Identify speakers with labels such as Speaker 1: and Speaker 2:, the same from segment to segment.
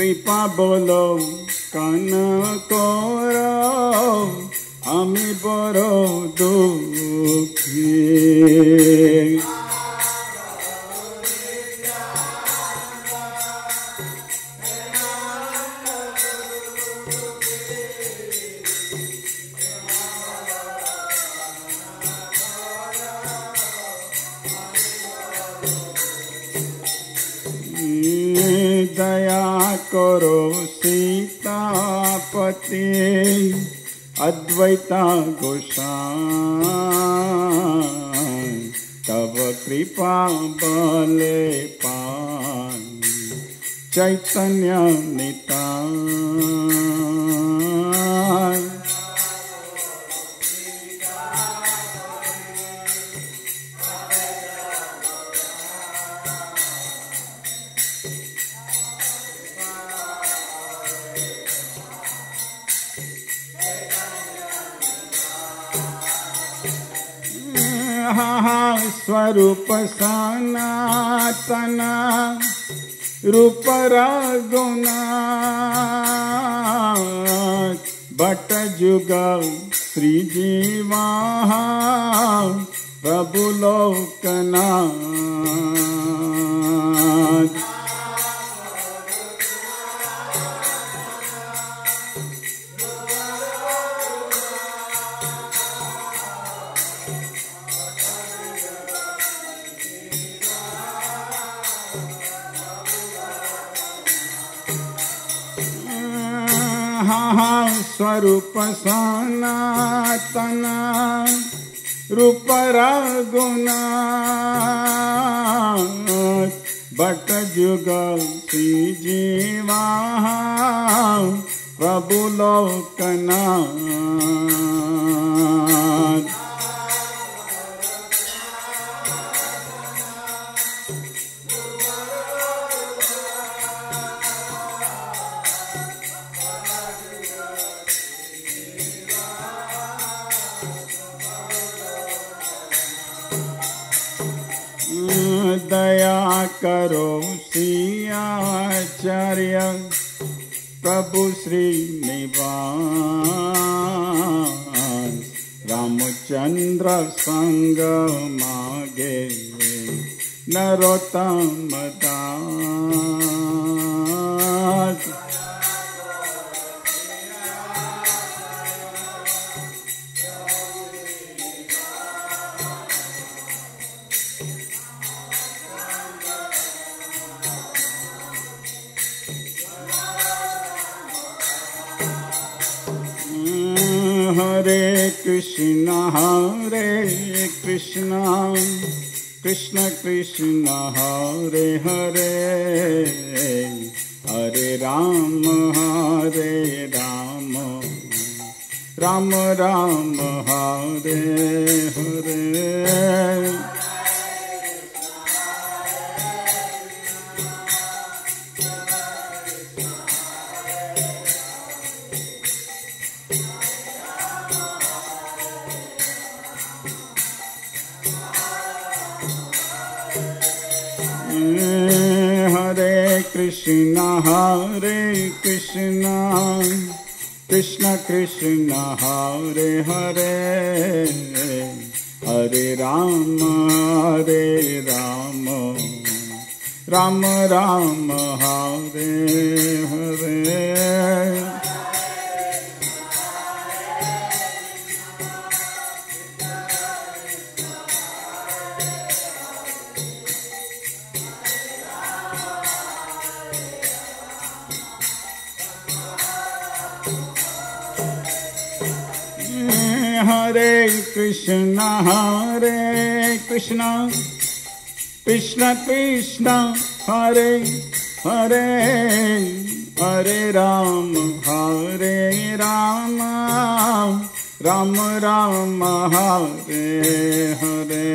Speaker 1: কৃপা বলো কান কর, আমি বড় দুঃখী। दया करो सीतापति अद्वैता गोसाई, तब कृपा बले पाई चैतन्य निताय। स्वरूप सनातन रूप रघुनाथ, बट जुगल श्री जीवा प्रभु लोकनाथ। स्वरूप सनातन रूप रघुनाथ, बट जुगल श्री जीवा प्रभु लोकनाथ। दया करो सियाचार्य प्रभु श्रीनिवास, रामचंद्र संग मागे नरोत्तम दास। हरे कृष्णा कृष्ण कृष्ण हरे हरे, हरे राम राम राम हरे हरे। हरे कृष्णा कृष्ण कृष्ण हरे हरे, हरे राम राम राम हरे हरे। हरे कृष्णा कृष्ण कृष्ण हरे हरे, हरे Ram Ram Ram Hare Hare.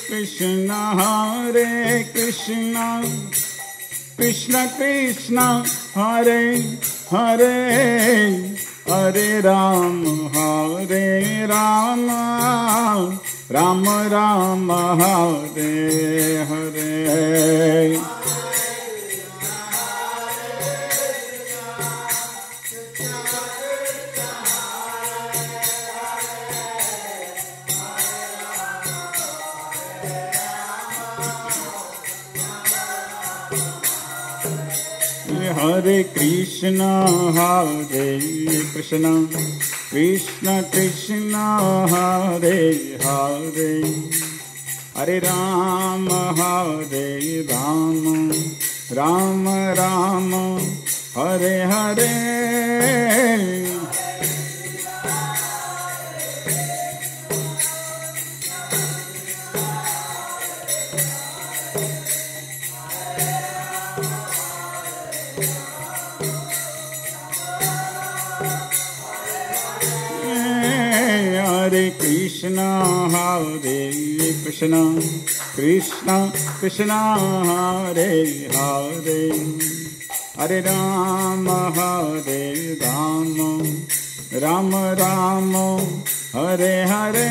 Speaker 1: Krishna, Hare Krishna, Krishna Krishna, Hare Hare, Hare Rama, Hare Rama, Rama Rama, Hare Hare. Hare Krishna, Hare Krishna, Krishna Krishna, Hare Hare, Hare Rama, Hare Rama, Rama Rama, Hare Hare. Hare Krishna, Hare Krishna, Krishna Krishna, Hare Hare, Hare Rama, Hare Rama, Rama Rama, Hare Hare.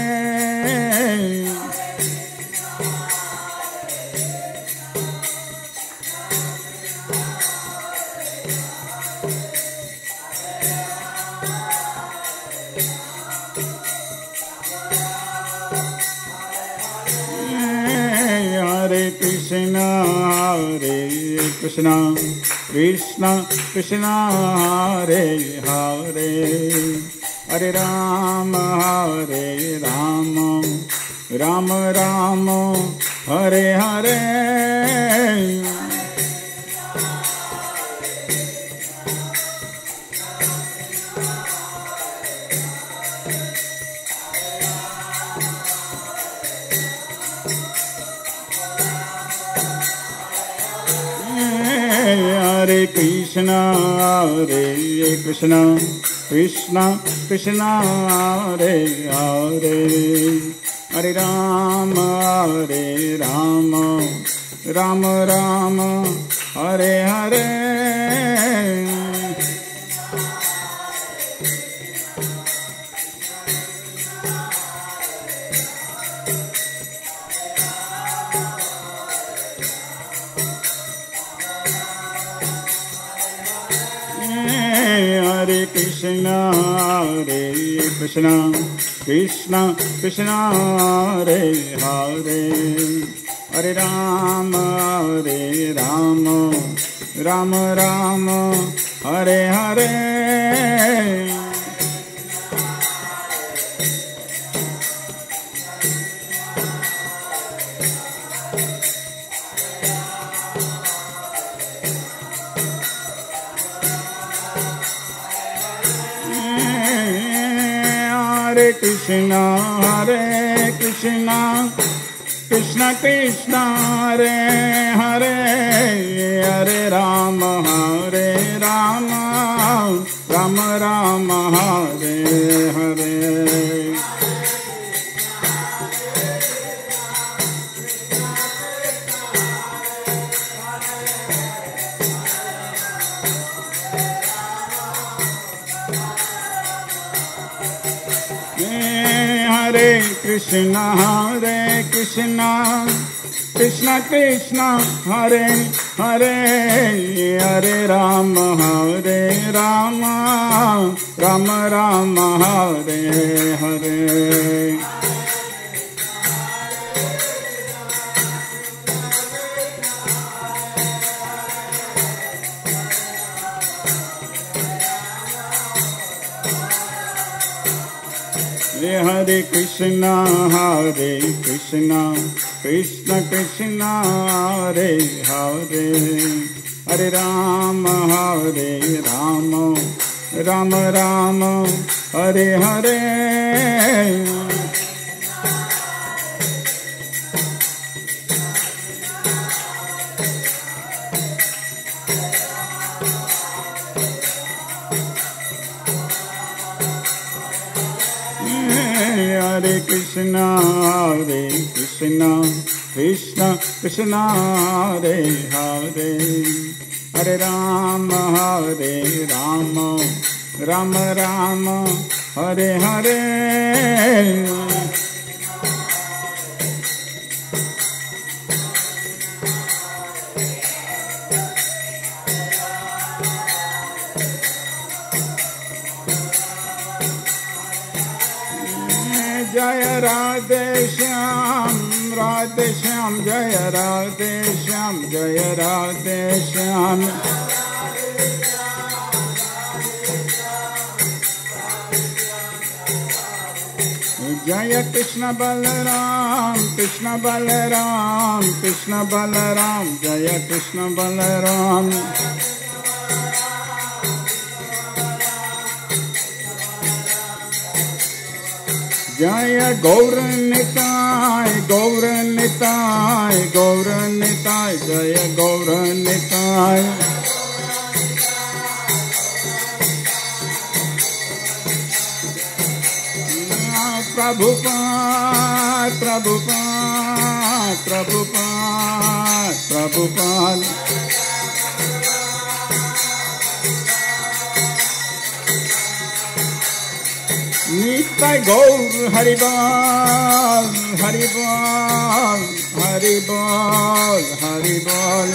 Speaker 1: Hare Krishna, Hare Krishna, Krishna Krishna, Hare Hare, Hare Rama, Hare Rama, Rama Rama, Hare Hare. Hare Krishna, Hare Krishna, Krishna Krishna, Hare Hare, Hare Rama, Hare Rama, Rama Rama, Hare Hare. Hare Krishna, Hare Krishna, Krishna Krishna, Hare Hare, Hare Rama, Hare Rama, Rama Rama, Hare Hare. Hare Krishna, Hare Krishna, Krishna Krishna, Hare Hare, Hare Rama, Hare Rama, Rama Rama, Hare Hare. Hare Krishna, Hare Krishna, Krishna Krishna, Hare Hare, Hare Rama, Hare Rama, Rama Rama, Hare Hare. Hare Krishna, Hare Krishna, Krishna Krishna, Hare Hare, Hare Rama, Hare Rama, Rama Rama, Hare Hare. Hare Krishna, Hare Krishna, Krishna, Krishna Krishna, Hare Hare, Hare Rama, Rama Rama, Hare Hare. Jaya Radhe Shyam, Radhe Shyam, Jaya Radhe Shyam, Jaya Radhe Shyam. Jaya Krishna Balaram, Krishna Balaram, Krishna Balaram, Jaya Krishna Balaram. Jaya Gauranitai, Gauranitai, Gauranitai, Jaya Gauranitai. Prabhupada, Prabhupada, Prabhupada, Prabhupada. Nitai Gaur, Haribol, Haribol, Haribol, Haribol.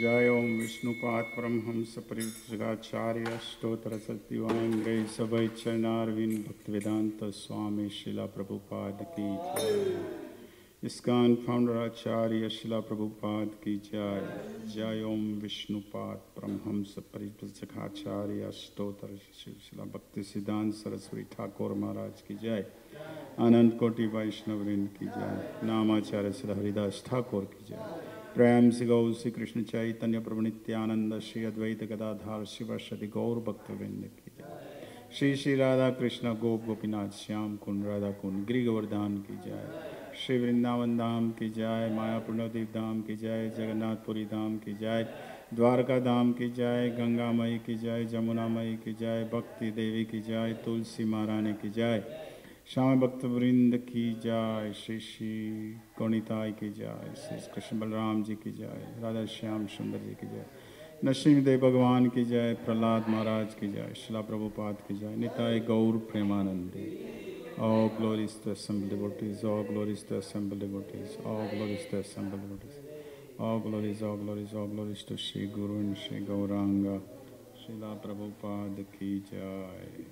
Speaker 1: Jai Om Vishnupad Paramhamsa Parivajagacharya Stotra Satyavangrey Sabai Charnarvin Bhaktivedanta Swami Srila Prabhupada Ki Jai. ISKCON founder Acharya Srila Prabhupada Ki Jai. Jai Om Vishnupad Paramhamsa Parivajagacharya Stotra Srila Bhaktisiddhanta Saraswati Thakur Maharaj Ki Jai. Anand Koti Vaishnavrind Ki Jai. Namacharya Srila Haridas Thakur Ki Jai. प्रेम से गौ श्री कृष्ण चैतन्य प्रभु नित्यानंद श्री अद्वैत गदाधार शिवशति गौर भक्तवृंद की जय। श्री श्री राधा कृष्ण गोप गोपीनाथ श्याम कुंड राधा कुंड गिरि गोवर्धन की जय। श्री वृंदावन धाम की जय। मायापुर नवद्वीप धाम की जय। जगन्नाथपुरी धाम की जय। द्वारका धाम की जय। गंगा मई की जय। जमुना मई की जय। भक्ति देवी की जय। तुलसी महारानी की जय। श्याम भक्त वृंद की जय। श्री श्री गौणिताय की जय। श्री कृष्ण बलराम जी की जय। राधा श्याम सुंदर जी की जय। नरसिंहदेव भगवान की जय। प्रहलाद महाराज की जय। शिला प्रभुपाद की जय। निताय गौर प्रेमानंदे। All glories to assembled devotees. All glories to assembled devotees. All glories to assembled devotees. All glories, all glories, all glories to Shri Guru and Shri Gauranga. Srila Prabhupada ki jai.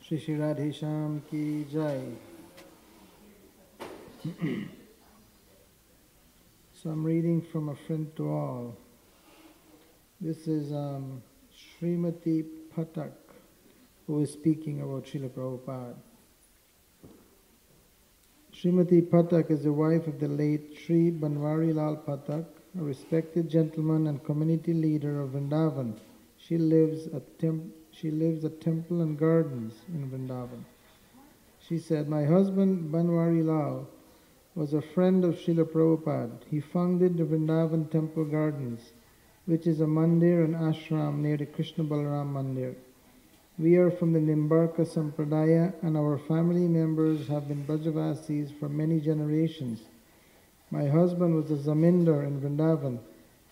Speaker 2: Shri Shri Radhe Shyam ki jai. So I'm reading from A Friend to All. This is Srimati Patak, who is speaking about Srila Prabhupada. Srimati Patak is the wife of the late Sri Banwari Lal Patak, a respected gentleman and community leader of Vrindavan. She lives at Temple and Gardens in Vrindavan. She said, "My husband Banwari Lal was a friend of Srila Prabhupada. He founded the Vrindavan Temple Gardens, which is a mandir and ashram near the Krishna Balaram mandir. We are from the Nimbarka Sampradaya and our family members have been Brajavasis for many generations. My husband was a zamindar in Vrindavan,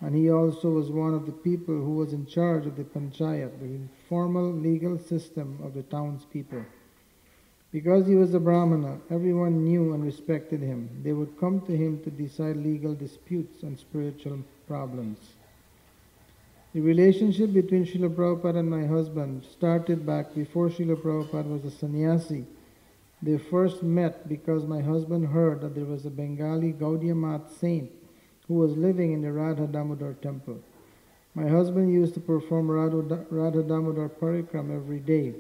Speaker 2: and he also was one of the people who was in charge of the panchayat, the formal legal system of the townspeople. Because he was a Brahmana, everyone knew and respected him. They would come to him to decide legal disputes and spiritual problems. The relationship between Srila Prabhupada and my husband started back before Srila Prabhupada was a sannyasi. They first met because my husband heard that there was a Bengali Gaudiya Math saint who was living in the Radha Damodar temple. My husband used to perform Radha Damodar Parikram every day.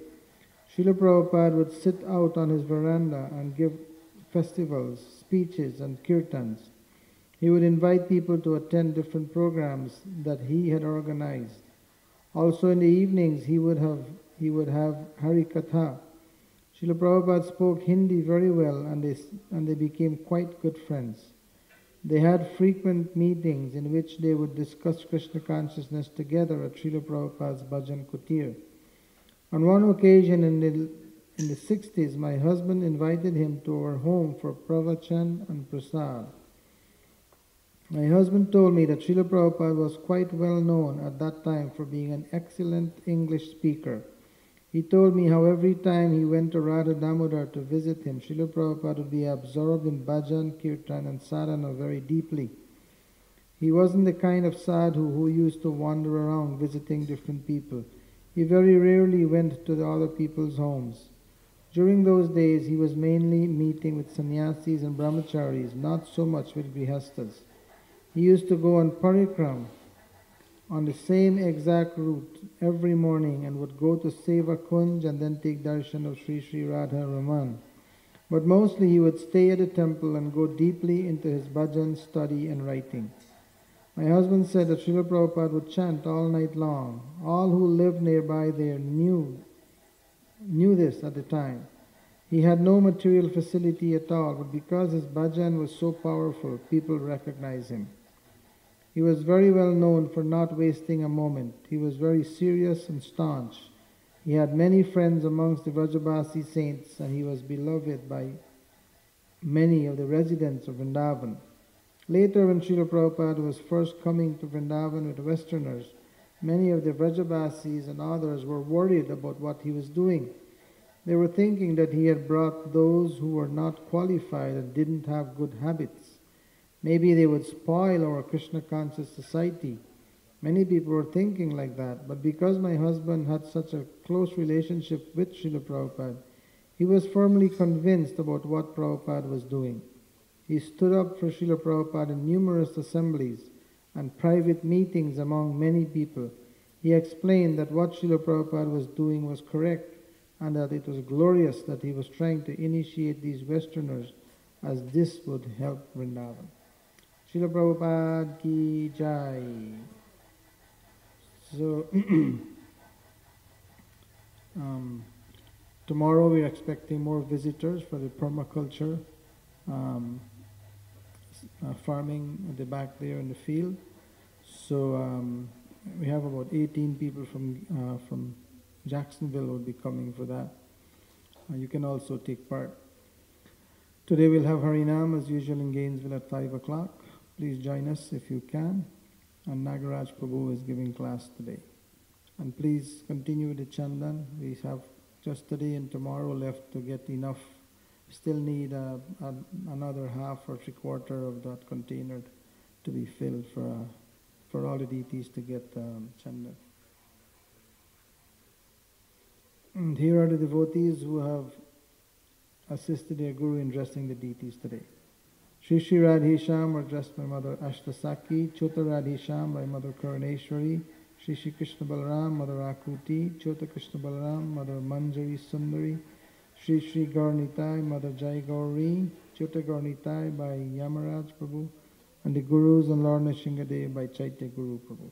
Speaker 2: Srila Prabhupada would sit out on his veranda and give festivals, speeches and kirtans. He would invite people to attend different programs that he had organized. Also in the evenings he would have Hare Katha. Srila Prabhupada spoke Hindi very well and they became quite good friends. They had frequent meetings in which they would discuss Krishna consciousness together at Srila Prabhupada's Bhajan Kutir. On one occasion in the 60s, my husband invited him to our home for pravachan and prasad. My husband told me that Srila Prabhupada was quite well known at that time for being an excellent English speaker. He told me how every time he went to Radha Damodar to visit him, Srila Prabhupada would be absorbed in bhajan, kirtan and sadhana very deeply. He wasn't the kind of sadhu who used to wander around visiting different people. He very rarely went to the other people's homes. During those days, he was mainly meeting with sannyasis and brahmacharis, not so much with grihasthas. He used to go on parikram on the same exact route every morning and would go to Seva Kunj and then take darshan of Sri Sri Radha Raman. But mostly he would stay at the temple and go deeply into his bhajan, study and writing. My husband said that Srila Prabhupada would chant all night long. All who lived nearby there knew this at the time. He had no material facility at all, but because his bhajan was so powerful, people recognized him. He was very well known for not wasting a moment. He was very serious and staunch. He had many friends amongst the Vrajabasi saints, and he was beloved by many of the residents of Vrindavan. Later, when Srila Prabhupada was first coming to Vrindavan with Westerners, many of the Vrajabasis and others were worried about what he was doing. They were thinking that he had brought those who were not qualified and didn't have good habits. Maybe they would spoil our Krishna conscious society. Many people were thinking like that, but because my husband had such a close relationship with Srila Prabhupada, he was firmly convinced about what Prabhupada was doing. He stood up for Srila Prabhupada in numerous assemblies and private meetings among many people. He explained that what Srila Prabhupada was doing was correct and that it was glorious that he was trying to initiate these Westerners, as this would help Vrindavan. Srila Prabhupada ki jai. So, tomorrow we are expecting more visitors for the permaculture farming at the back there in the field. So we have about 18 people from Jacksonville will be coming for that. You can also take part. Today we'll have Harinam as usual in Gainesville at 5 o'clock. Please join us if you can. And Nagaraj Prabhu is giving class today. And please continue with the Chandan. We have just today and tomorrow left to get enough. Still need another half or 3/4 of that container to be filled for all the deities to get Chandan. And here are the devotees who have assisted their Guru in dressing the deities today. Shri Shri Radhesham were dressed by Mother Ashtasaki, Chota Radhesham by Mother Karaneshwari, Shri Shri Krishna Balaram, Mother Akuti, Chota Krishna Balaram, Mother Manjari Sundari, Shri Shri Gaurnitai, Mother Jai Gauri, Chota Gaurnitai by Yamaraj Prabhu, and the Gurus and Lord Nishingadev by Chaitya Guru Prabhu.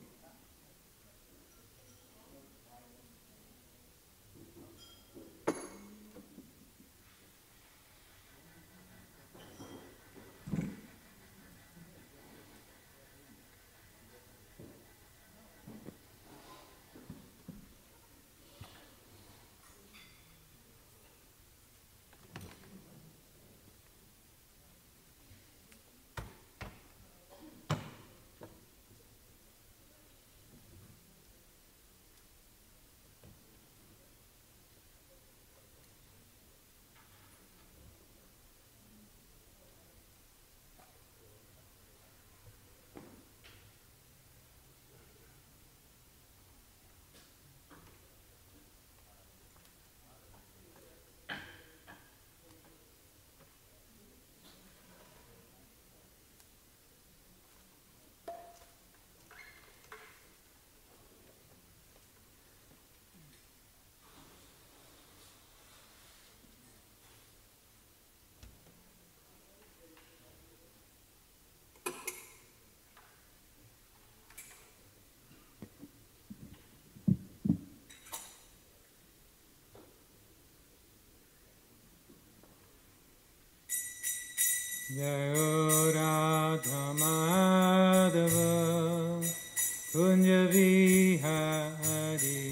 Speaker 3: Jayo Radha Madhava Kunja Vihari.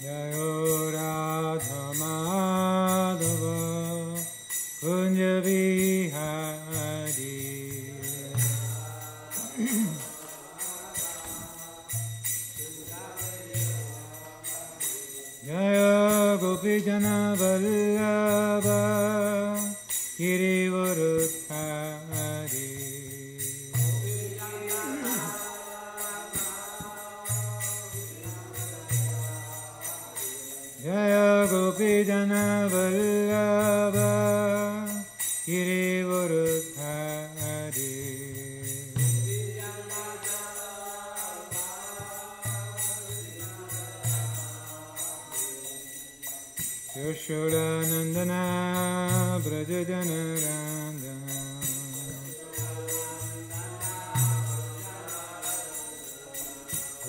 Speaker 3: Jayo Radha Madhava Kunja Vihari. Jaya Gopijana Vallabha Girivarudhari. Jaya Gopijana Vallabha Girivarudhari. Yashodanandana Brajajanarandana.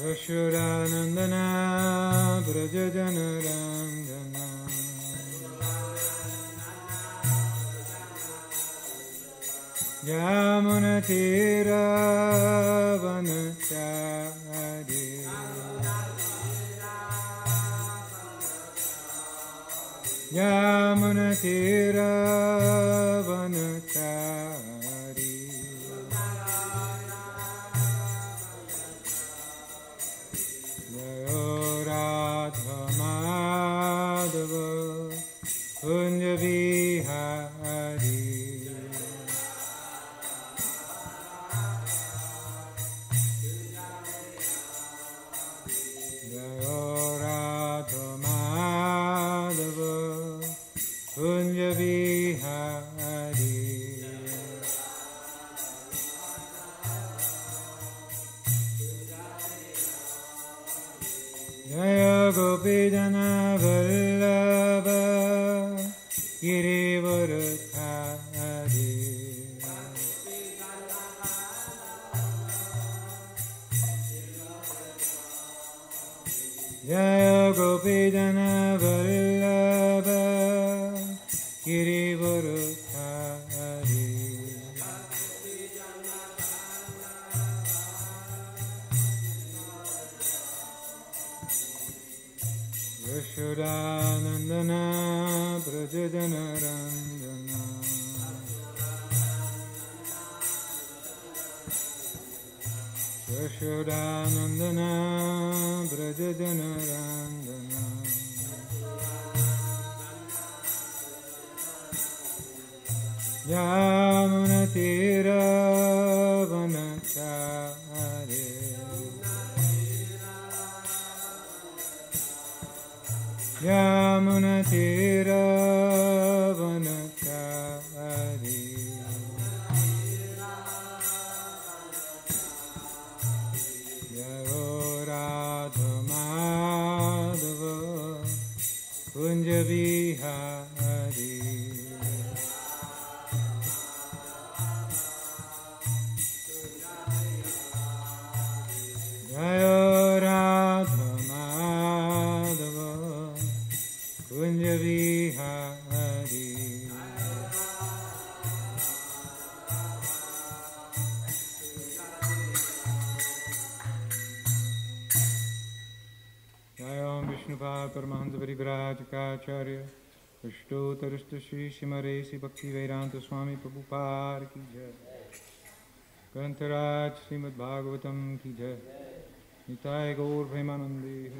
Speaker 3: Yashodanandana Brajajanarandana. Yamunatira Vanachari. Yamunatira Vanachari. Jayo Radha Madhava Kunja Vihari. Jayo Radha Madhava Kunja Vihari. Jaya Gopijana Vallabha Girivarudhari. Jaya Gopijana Vallabha Girivarudhari. Yashodanandana Brajajanarandana. Yashodanandana Brajajanarandana. Yamunatira Vanachari. Yamunatira Vanachari. Jayo Radha Madhava Kunja Vihari. Jayo Radha Madhava Kunja Vihari. Jayam Vishnupad Paramahansa Parivrajacharya Ashtotarasta Shri Shimaresi Bhakti Vedanta Swami Prabhupada Ki Jai. Grantaraj Srimad Bhagavatam Ki Jai. Nitai Gaur Premanande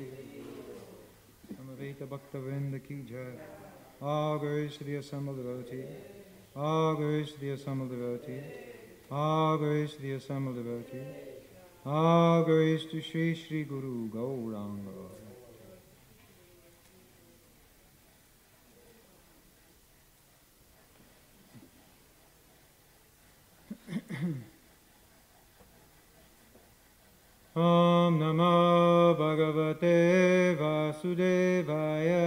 Speaker 3: Samaveta Bhakta Vrinda Ki Jai. All glories to the assembled devotees. All glories to the assembled devotees. All glories to the assembled devotees. All glories to Sri Sri Guru Gauranga. Om Namo Bhagavate Vasudevaya.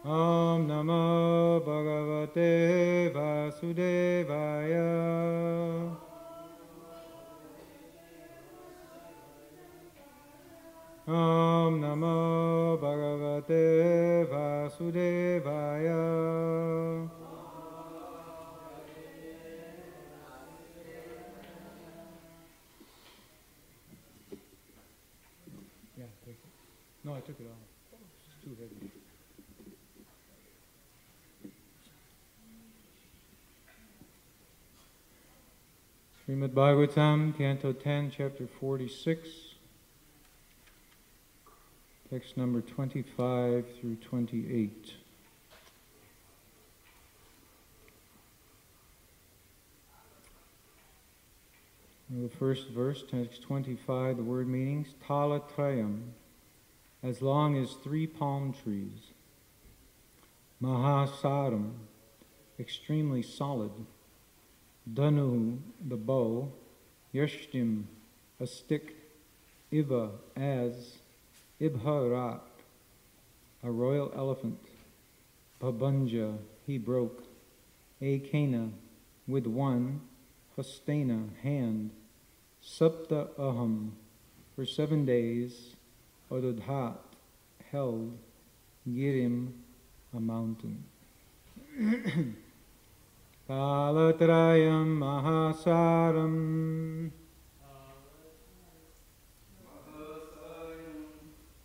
Speaker 3: Om Namo Bhagavate Vasudevaya. Om Namo Bhagavate Vasudevaya. Yeah, take it. No, I took it off. It's too heavy. Srimad Bhagavatam, Canto 10, Chapter 46, text number 25 through 28. The first verse, text 25, the word meanings, Talatrayam, as long as 3 palm trees. Mahasaram, extremely solid. Dhanu, the bow. Yashtim, a stick. Iva, as. Ibharat, a royal elephant. Babanja, he broke. Ekena, with 1. Hastena, hand. Sapta aham, for 7 days. Ododhat, held. Girim, a mountain. Kalatrayam mahasaram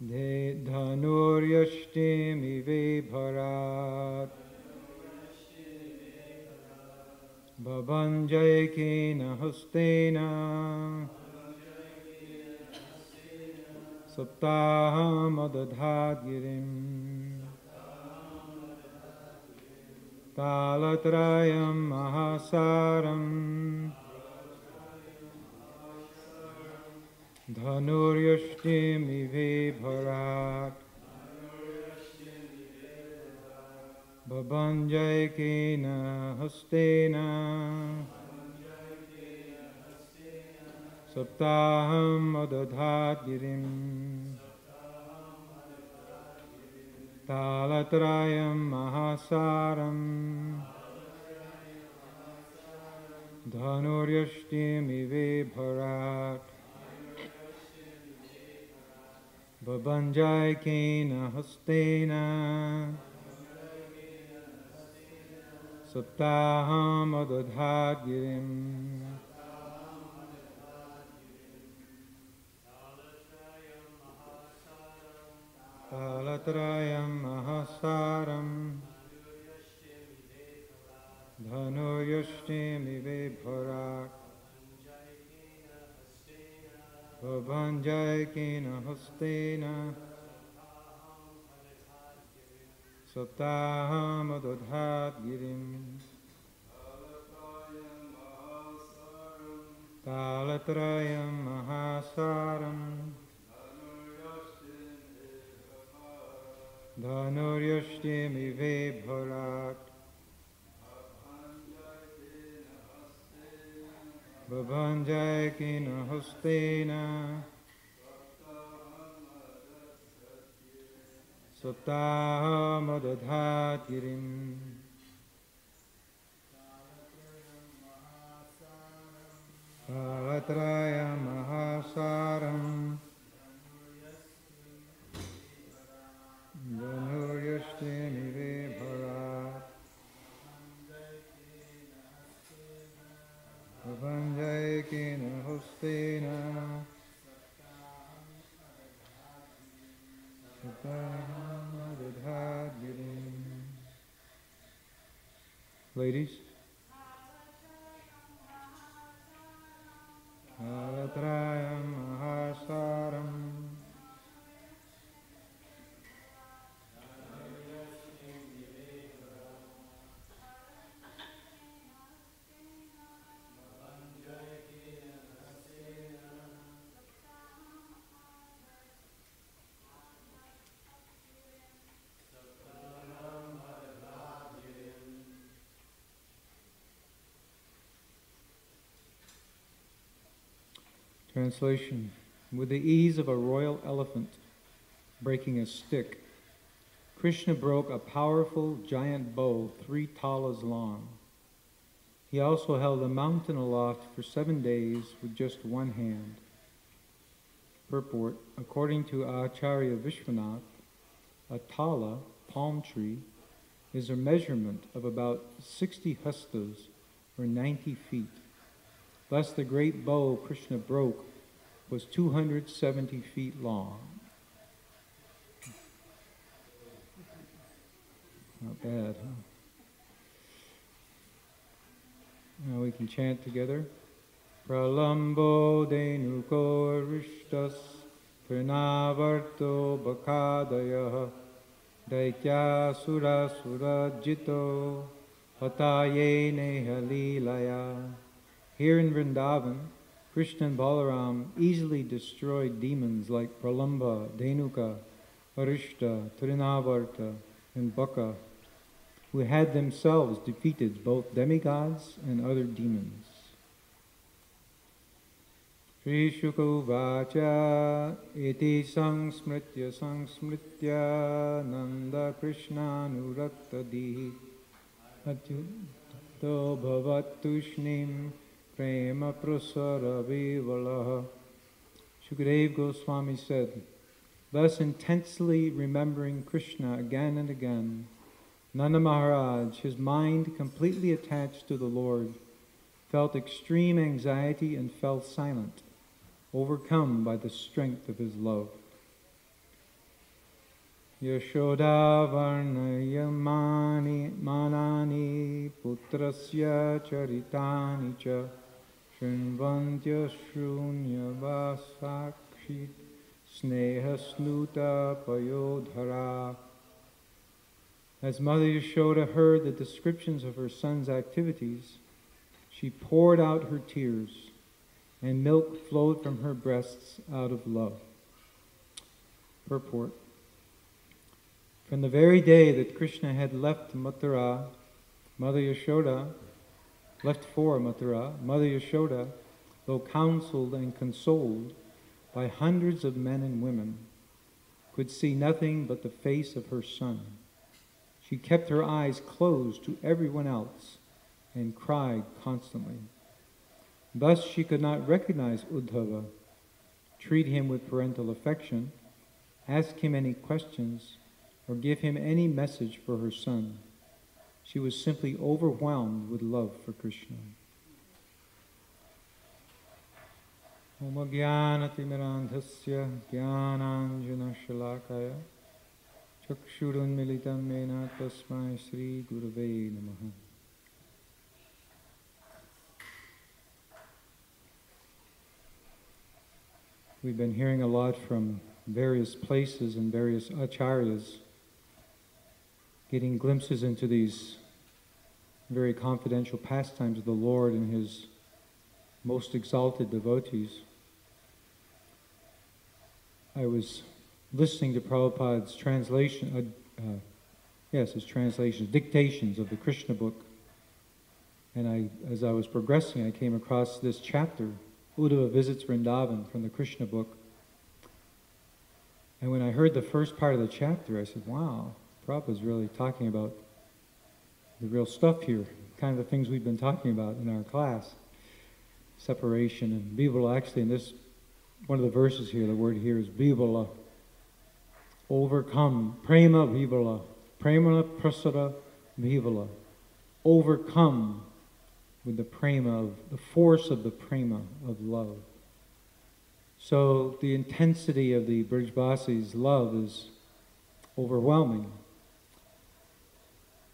Speaker 3: dhanuryashtim ive bharat bhavanjaykena hastena saptaham adadhat girim. Talatrayam mahasaram dhanuryashtim ive bharat bhavanjaykena hastena saptaham adadhat girim. Talatrayam mahasaram dhanuryashtim ive bharat bhavanjaykena hastena saptaham adadhat girim. Talatrayam mahasaram dhanuryashtim ive bharat bhavanjaykena hastena saptaham adadhat girim. Talatrayam mahasaram dhanuryashtim ive bharat bhavanjaykena hastena saptaham adadhat girim. Talatrayam mahasaram dhanuryashtim ive bharat bhavanjaykena hastena saptaham adadhat girim. Ladies. Talatrayam mahasaram Translation. With the ease of a royal elephant breaking a stick, Krishna broke a powerful giant bow 3 talas long. He also held a mountain aloft for 7 days with just 1 hand. Purport: according to Acharya Vishwanath, a tala, palm tree, is a measurement of about 60 hastas, or 90 feet. Thus the great bow Krishna broke was 270 feet long. Not bad, huh? Now we can chant together. Pralambo denuko rishtas pranavarto bakadayah daikya sura sura jito hataye nehalilaya. Here in Vrindavan, Krishna and Balaram easily destroyed demons like Pralamba, Denuka, Arishta, Trinavarta, and Baka, who had themselves defeated both demigods and other demons. Shri Shuka Uvacha iti sangsmritya nanda Krishna nurakta dihi atyuto bhavatushnim prema prasara vivalaha. Shukadeva Goswami said, thus intensely remembering Krishna again and again, Nanda Maharaj, his mind completely attached to the Lord, felt extreme anxiety and fell silent, overcome by the strength of his love. Yashoda varnaya manani putrasya charitani cha shrinvantya shrunya vasakshit sneha snuta payodhara. As Mother Yashoda heard the descriptions of her son's activities, she poured out her tears, and milk flowed from her breasts out of love. Purport: from the very day that Krishna had left Mathura, Mother Yashoda, though counseled and consoled by hundreds of men and women, could see nothing but the face of her son. She kept her eyes closed to everyone else and cried constantly. Thus she could not recognize Uddhava, treat him with parental affection, ask him any questions, or give him any message for her son. She was simply overwhelmed with love for Krishna. Om Jnanatimirandhasya Jnananjana Shalakaya Chakshurun Militam Mena Tasmai Sri Gurave Namaha. We've been hearing a lot from various places and various acharyas, getting glimpses into these very confidential pastimes of the Lord and His most exalted devotees. I was listening to Prabhupada's translation, his translations, dictations of the Krishna book, and as I was progressing, I came across this chapter, Uddhava Visits Vrindavan, from the Krishna book. And when I heard the first part of the chapter, I said, wow, Prabhupada's really talking about the real stuff here, kind of the things we've been talking about in our class. Separation and Bivala. Actually, in this, one of the verses here, the word here is Bivala. Overcome. Prema Bivala. Prema prasara Bivala. Overcome with the prema, of the force of the prema, of love. So the intensity of the Brijbasi's love is overwhelming.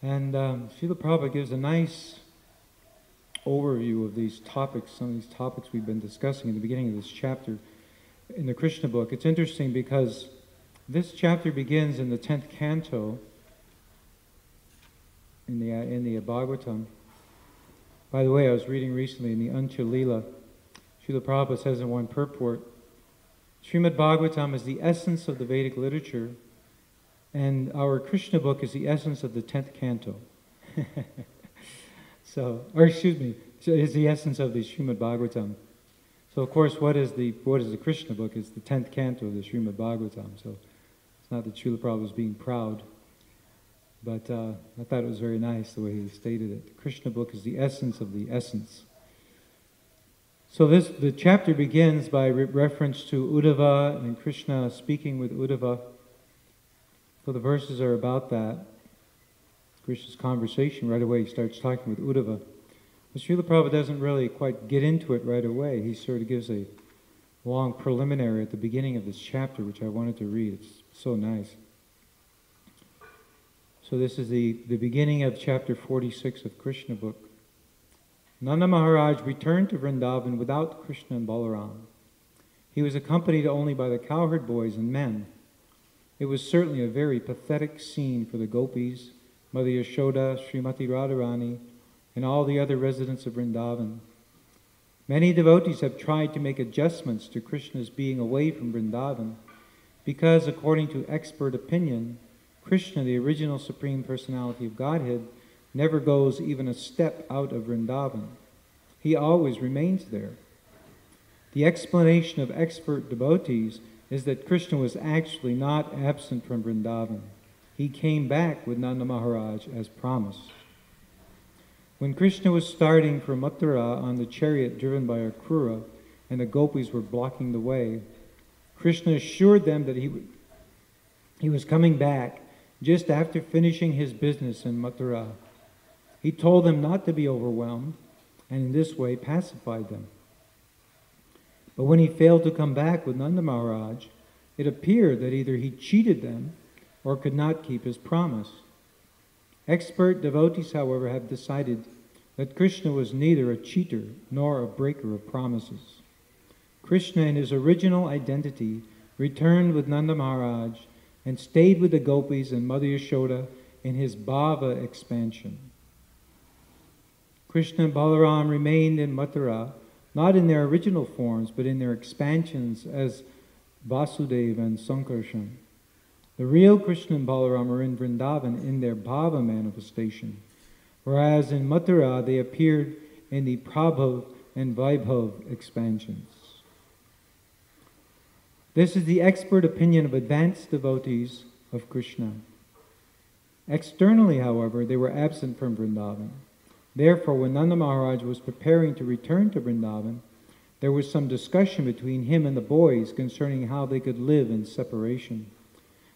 Speaker 3: And Srila Prabhupada gives a nice overview of these topics, some of these topics we've been discussing in the beginning of this chapter in the Krishna book. It's interesting because this chapter begins in the 10th canto in the Bhagavatam. By the way, I was reading recently in the Ancha Lila, Srila Prabhupada says in one purport, Srimad Bhagavatam is the essence of the Vedic literature, and our Krishna book is the essence of the 10th canto. Is the essence of the Srimad Bhagavatam. So of course, what is the Krishna book? It's the 10th canto of the Srimad Bhagavatam. So it's not that Srila Prabhupada was being proud, but I thought it was very nice the way he stated it. The Krishna book is the essence of the essence. So the chapter begins by reference to Uddhava and Krishna speaking with Uddhava. So the verses are about that. Krishna's conversation right away, he starts talking with Uddhava. But Srila Prabhupada doesn't really quite get into it right away. He sort of gives a long preliminary at the beginning of this chapter, which I wanted to read. It's so nice. So this is the beginning of chapter 46 of Krishna book. Nanda Maharaj returned to Vrindavan without Krishna and Balaram. He was accompanied only by the cowherd boys and men. It was certainly a very pathetic scene for the gopis, Mother Yashoda, Srimati Radharani, and all the other residents of Vrindavan. Many devotees have tried to make adjustments to Krishna's being away from Vrindavan because, according to expert opinion, Krishna, the original Supreme Personality of Godhead, never goes even a step out of Vrindavan. He always remains there. The explanation of expert devotees is that Krishna was actually not absent from Vrindavan. He came back with Nanda Maharaj as promised. When Krishna was starting for Mathura on the chariot driven by Akrura and the gopis were blocking the way, Krishna assured them that he was coming back just after finishing his business in Mathura. He told them not to be overwhelmed, and in this way pacified them. But when he failed to come back with Nanda Maharaj, it appeared that either he cheated them or could not keep his promise. Expert devotees, however, have decided that Krishna was neither a cheater nor a breaker of promises. Krishna, in his original identity, returned with Nanda Maharaj and stayed with the gopis and Mother Yashoda in his bhava expansion. Krishna and Balaram remained in Mathura, not in their original forms, but in their expansions as Vasudeva and Sankarshan. The real Krishna and Balaram are in Vrindavan in their bhava manifestation, whereas in Mathura they appeared in the Prabhav and Vaibhav expansions. This is the expert opinion of advanced devotees of Krishna. Externally, however, they were absent from Vrindavan. Therefore, when Nanda Maharaj was preparing to return to Vrindavan, there was some discussion between him and the boys concerning how they could live in separation.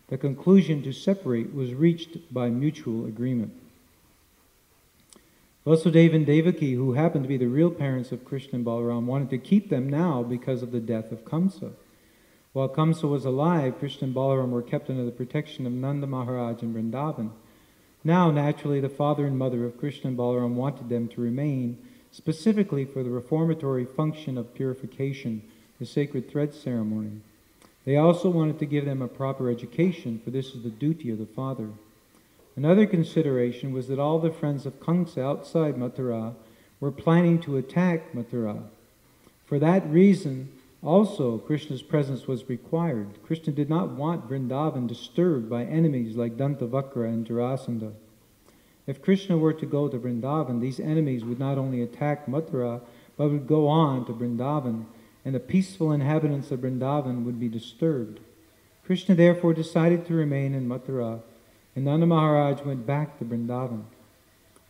Speaker 3: The conclusion to separate was reached by mutual agreement. Vasudeva and Devaki, who happened to be the real parents of Krishna and Balaram, wanted to keep them now because of the death of Kamsa. While Kamsa was alive, Krishna and Balaram were kept under the protection of Nanda Maharaj in Vrindavan. Now, naturally, the father and mother of Krishna and Balaram wanted them to remain, specifically for the reformatory function of purification, the sacred thread ceremony. They also wanted to give them a proper education, for this is the duty of the father. Another consideration was that all the friends of Kamsa outside Mathura were planning to attack Mathura. For that reason, also, Krishna's presence was required. Krishna did not want Vrindavan disturbed by enemies like Dantavakra and Jarasandha. If Krishna were to go to Vrindavan, these enemies would not only attack Mathura, but would go on to Vrindavan, and the peaceful inhabitants of Vrindavan would be disturbed. Krishna therefore decided to remain in Mathura, and Nanda Maharaj went back to Vrindavan.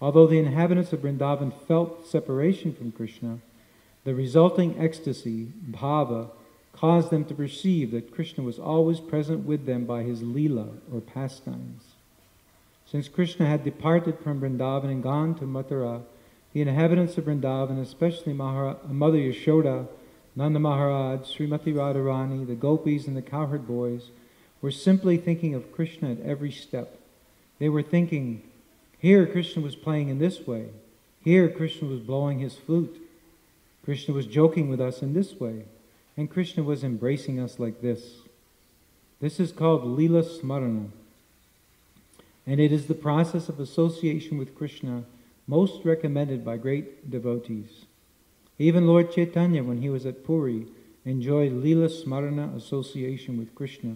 Speaker 3: Although the inhabitants of Vrindavan felt separation from Krishna, the resulting ecstasy, bhava, caused them to perceive that Krishna was always present with them by his lila, or pastimes. Since Krishna had departed from Vrindavan and gone to Mathura, the inhabitants of Vrindavan, especially Mother Yashoda, Nanda Maharaj, Srimati Radharani, the gopis and the cowherd boys, were simply thinking of Krishna at every step. They were thinking, here Krishna was playing in this way, here Krishna was blowing his flute, Krishna was joking with us in this way, and Krishna was embracing us like this. This is called Lila Smarana, and it is the process of association with Krishna most recommended by great devotees. Even Lord Chaitanya, when he was at Puri, enjoyed Lila Smarana association with Krishna.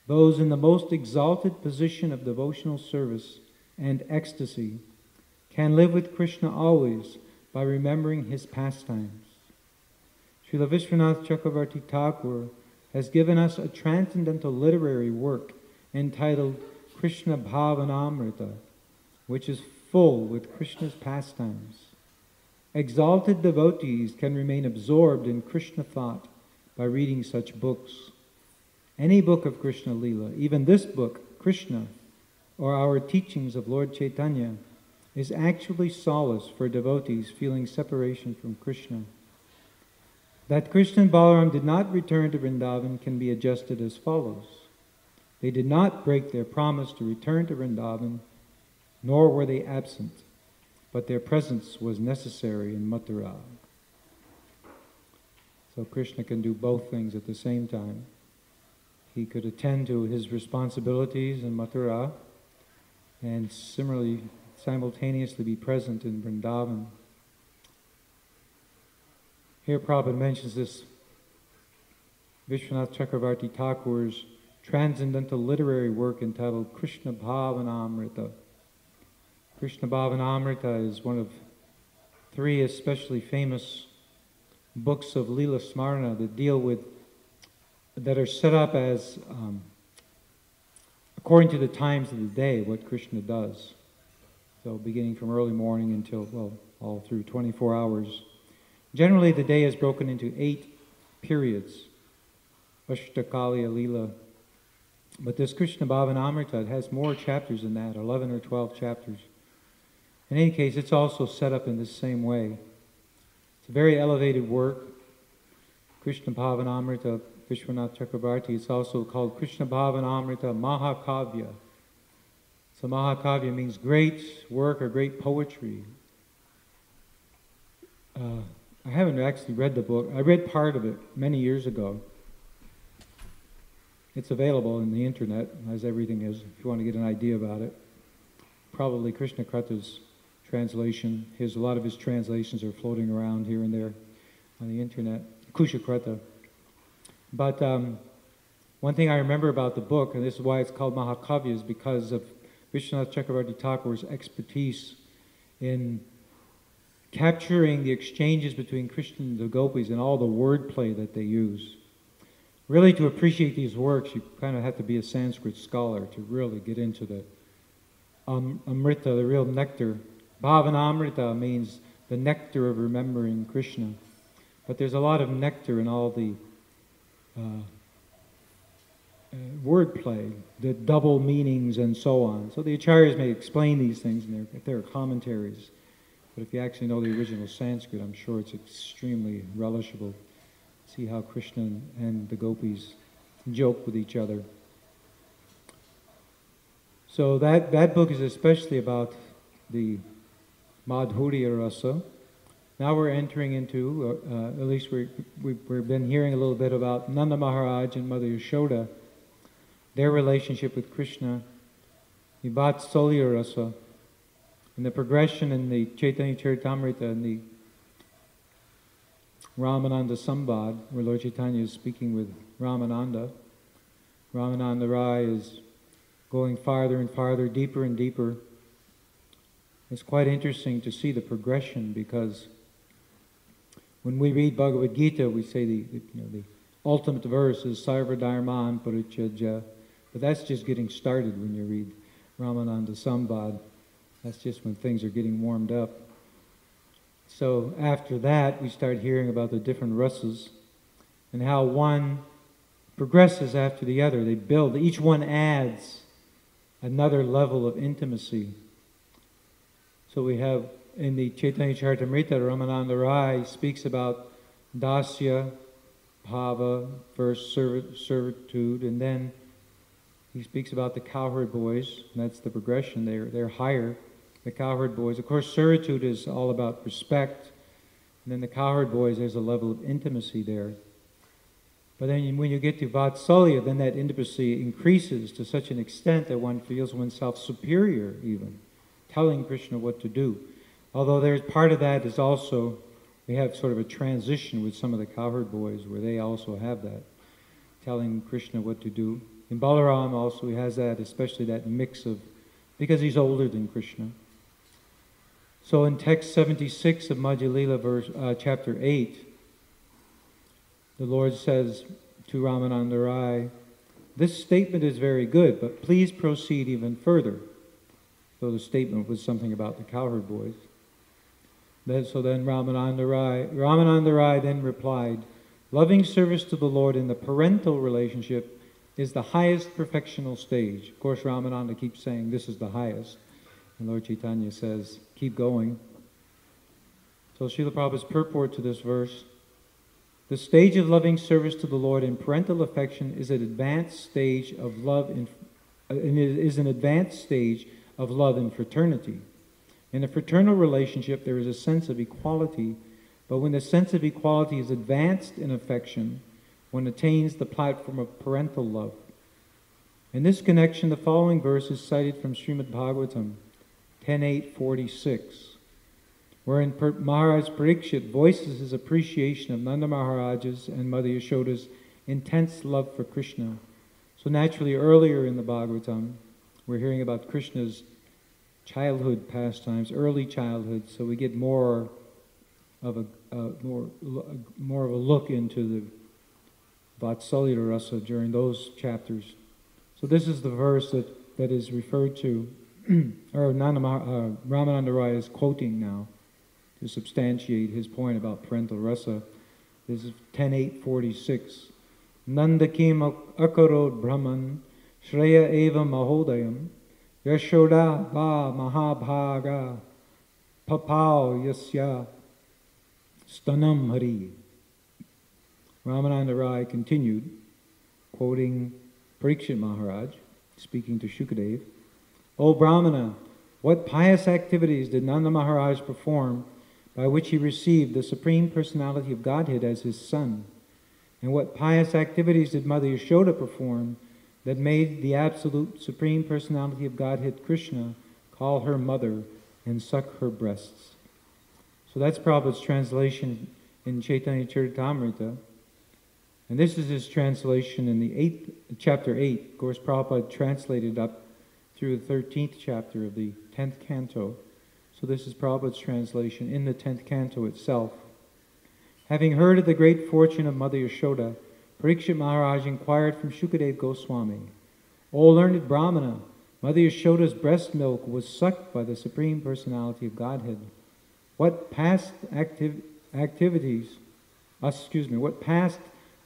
Speaker 3: Those in the most exalted position of devotional service and ecstasy can live with Krishna always by remembering his pastimes. Srila Vishwanath Chakravarti Thakur has given us a transcendental literary work entitled Krishna Bhavanamrita, which is full with Krishna's pastimes. Exalted devotees can remain absorbed in Krishna thought by reading such books. Any book of Krishna Lila, even this book, Krishna, or our teachings of Lord Chaitanya, is actually solace for devotees feeling separation from Krishna. That Krishna and Balaram did not return to Vrindavan can be adjusted as follows. They did not break their promise to return to Vrindavan, nor were they absent, but their presence was necessary in Mathura. So Krishna can do both things at the same time. He could attend to his responsibilities in Mathura and similarly, simultaneously be present in Vrindavan. Here Prabhupada mentions this Vishwanath Chakravarti Thakur's transcendental literary work entitled Krishna Bhavanamrita. Krishna Bhavanamrita is one of 3 especially famous books of Leela Smarana that are set up as, according to the times of the day, what Krishna does. So beginning from early morning until, well, all through 24 hours. Generally, the day is broken into 8 periods, Ashtakaliya Leela. But this Krishna Bhavanamrita has more chapters than that, 11 or 12 chapters. In any case, it's also set up in the same way. It's a very elevated work. Krishna Bhavanamrita, Vishwanath Chakravarti, it's also called Krishna Bhavanamrita Mahakavya. So Mahakavya means great work or great poetry. I haven't actually read the book. I read part of it many years ago. It's available on the internet, as everything is, if you want to get an idea about it. Probably Krishna Krata's translation. A lot of his translations are floating around here and there on the internet. Kusha Krata. But one thing I remember about the book, and this is why it's called Mahakavya, is because of Vishwanath Chakravarti Thakur's expertise in capturing the exchanges between Krishna and the gopis and all the wordplay that they use. Really, to appreciate these works, you kind of have to be a Sanskrit scholar to really get into the amrita, the real nectar. Bhavanamrita means the nectar of remembering Krishna. But there's a lot of nectar in all the wordplay, the double meanings and so on. So the acharyas may explain these things in their commentaries. But if you actually know the original Sanskrit, I'm sure it's extremely relishable. See how Krishna and the gopis joke with each other. So that book is especially about the Madhurya Rasa. Now we're entering into, at least we've been hearing a little bit about Nanda Maharaj and Mother Yashoda, their relationship with Krishna, the Vatsalya Rasa, and the progression in the Chaitanya Charitamrita and the Ramananda Sambad, where Lord Chaitanya is speaking with Ramananda. Ramananda Rai is going farther and farther, deeper and deeper. It's quite interesting to see the progression, because when we read Bhagavad Gita, we say the ultimate verse is Sarva Dharman Parityajya, but that's just getting started when you read Ramananda Sambad. That's just when things are getting warmed up. So after that, we start hearing about the different rasas and how one progresses after the other. They build. Each one adds another level of intimacy. So we have in the Chaitanya Charitamrita, Ramananda Rai speaks about dasya, bhava, first servitude, and then he speaks about the cowherd boys, and that's the progression. They're higher. The cowherd boys, of course, servitude is all about respect, and then the cowherd boys, there's a level of intimacy there. But then when you get to Vatsalya, then that intimacy increases to such an extent that one feels oneself superior even, telling Krishna what to do. Although there's part of that is also, we have sort of a transition with some of the cowherd boys where they also have that, telling Krishna what to do. In Balaram also he has that, especially that mix of, because he's older than Krishna. So in text 76 of Madhya Lila, chapter 8, the Lord says to Ramananda Rai, "This statement is very good, but please proceed even further." So the statement was something about the cowherd boys. So then Ramananda Rai then replied, loving service to the Lord in the parental relationship is the highest perfectional stage. Of course, Ramananda keeps saying this is the highest. And Lord Chaitanya says, keep going. So Srila Prabhupada's purport to this verse, the stage of loving service to the Lord in parental affection is an advanced stage of love in fraternity. In a fraternal relationship, there is a sense of equality, but when the sense of equality is advanced in affection, one attains the platform of parental love. In this connection, the following verse is cited from Srimad Bhagavatam 10.8.46, wherein Maharaj Parikshit voices his appreciation of Nanda Maharaj's and Mother Yashoda's intense love for Krishna. So naturally, earlier in the Bhagavatam, we're hearing about Krishna's childhood pastimes, early childhood, so we get more of a look into the Vatsalya Rasa during those chapters. So this is the verse that is referred to, or Ramananda Rai is quoting now to substantiate his point about parental rasa. This is 10.8.46. Nanda kim akarod brahman shreya eva mahodayam Yashoda ba mahabhaga papao yasya stanam hari. Ramananda Rai continued, quoting Parikshit Maharaj, speaking to Shukadev, O Brahmana, what pious activities did Nanda Maharaj perform by which he received the Supreme Personality of Godhead as his son? And what pious activities did Mother Yashoda perform that made the absolute Supreme Personality of Godhead, Krishna, call her mother and suck her breasts? So that's Prabhupada's translation in Chaitanya Charitamrita. And this is his translation in the chapter 8. Of course, Prabhupada translated up through the 13th chapter of the 10th canto. So this is Prabhupada's translation in the 10th canto itself. Having heard of the great fortune of Mother Yashoda, Parikshit Maharaj inquired from Shukadev Goswami, O learned Brahmana, Mother Yashoda's breast milk was sucked by the Supreme Personality of Godhead. What past